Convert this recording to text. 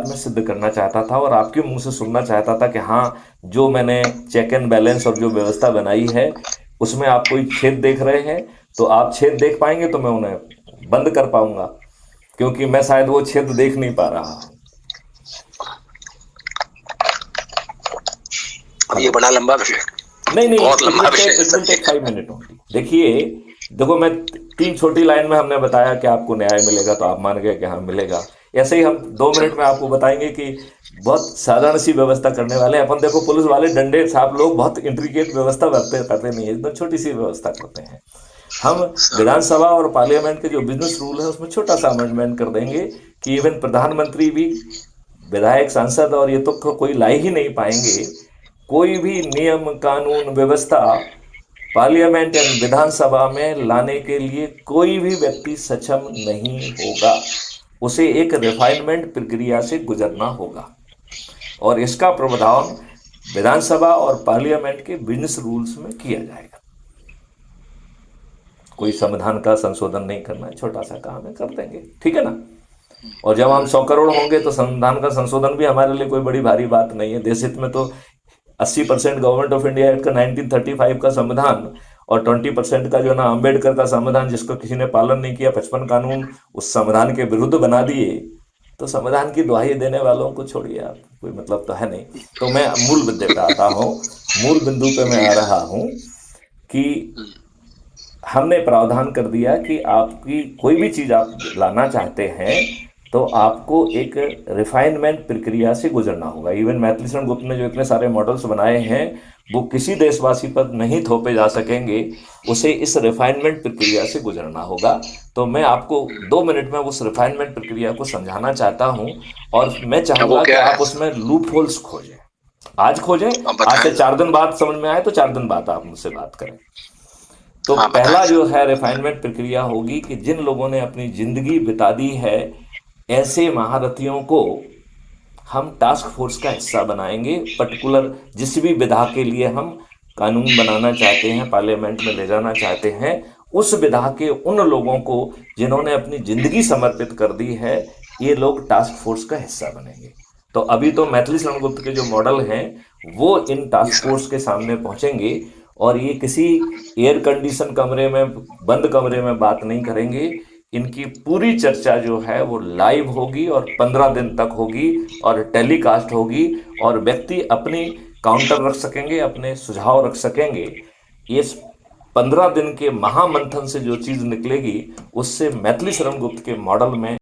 मैं सिद्ध करना चाहता था और आपके मुंह से सुनना चाहता था कि हाँ, जो मैंने चेक एंड बैलेंस और जो व्यवस्था बनाई है उसमें आप कोई छेद देख रहे हैं तो आप छेद देख पाएंगे तो मैं उन्हें बंद कर पाऊंगा, क्योंकि मैं शायद वो छेद देख नहीं पा रहा हूं। अब ये हेलो। बड़ा लंबा विषय, नहीं नहीं, बहुत लंबा विषय है it will sir. Take 5 minute only. देखिए, देखो मैं 3 छोटी लाइन में हमने बताया कि आपको न्याय मिलेगा तो आप मान गए कि हाँ मिलेगा। ऐसे ही हम 2 मिनट में आपको बताएंगे कि बहुत साधारण सी व्यवस्था करने वाले हैं अपन। देखो, पुलिस वाले डंडे साहब लोग बहुत इंट्रिकेट व्यवस्था करते करते नहीं है, एकदम छोटी सी व्यवस्था करते हैं। हम सर विधानसभा और पार्लियामेंट के जो बिजनेस रूल है उसमें छोटा सा अमेंडमेंट कर देंगे कि इवन प्रधानमंत्री भी विधायक सांसद और ये तो कोई ला ही नहीं पाएंगे। कोई भी नियम कानून व्यवस्था पार्लियामेंट या विधानसभा में लाने के लिए कोई भी व्यक्ति सक्षम नहीं होगा। उसे एक रिफाइनमेंट प्रक्रिया से गुजरना होगा और इसका प्रावधान विधानसभा और पार्लियामेंट के बिजनेस रूल्स में किया जाएगा। कोई संविधान का संशोधन नहीं करना है, छोटा सा काम है, कर देंगे, ठीक है ना। और जब हम 100 करोड़ होंगे तो संविधान का संशोधन भी हमारे लिए कोई बड़ी भारी बात नहीं है। देश हित में तो 80% गवर्नमेंट ऑफ इंडिया एक्ट का 1935 का संविधान और 20% का जो है ना अम्बेडकर का संविधान, जिसको किसी ने पालन नहीं किया, 55 कानून उस संविधान के विरुद्ध बना दिए, तो संविधान की दुहाई देने वालों को छोड़िए आप, कोई मतलब तो है नहीं। तो मैं मूल बिंदु पे आता हूँ, मूल बिंदु पे मैं जी आ सर। रहा हूँ कि हमने प्रावधान कर दिया कि आपकी कोई भी चीज आप लाना चाहते हैं तो आपको एक रिफाइनमेंट प्रक्रिया से गुजरना होगा। इवन मैथिली शरण गुप्त ने जो इतने सारे मॉडल्स बनाए हैं वो किसी देशवासी पर नहीं थोपे जा सकेंगे, उसे इस रिफाइनमेंट प्रक्रिया से गुजरना होगा। तो मैं आपको 2 मिनट में उस रिफाइनमेंट प्रक्रिया को समझाना चाहता हूं और मैं अब वो चाहूंगा कि क्या है? आप उसमें लूप होल्स खोजें, आज खोजें। अब आज बताएं से जरा। 4 दिन बाद समझ में आए तो 4 दिन बाद आप मुझसे बात करें। तो हाँ बताएं पहला सर। जो है रिफाइनमेंट प्रक्रिया होगी कि जिन लोगों ने अपनी जिंदगी बिता दी है, ऐसे महारथियों को हम टास्क फोर्स का हिस्सा बनाएंगे। पर्टिकुलर जिस भी विधा के लिए हम कानून बनाना चाहते हैं, पार्लियामेंट में ले जाना चाहते हैं, उस विधा के उन लोगों को जिन्होंने अपनी जिंदगी समर्पित कर दी है, ये लोग टास्क फोर्स का हिस्सा बनेंगे। तो अभी तो मैथिली शरण गुप्त के जो मॉडल हैं वो इन जी टास्क सर। फोर्स के सामने पहुंचेंगे और ये किसी एयर कंडीशन कमरे में, बंद कमरे में बात नहीं करेंगे। इनकी पूरी चर्चा जो है वो लाइव होगी और 15 दिन तक होगी और टेलीकास्ट होगी और व्यक्ति अपनी काउंटर रख सकेंगे, अपने सुझाव रख सकेंगे। ये 15 दिन के महामंथन से जो चीज निकलेगी उससे मैथिली शरण गुप्त के मॉडल में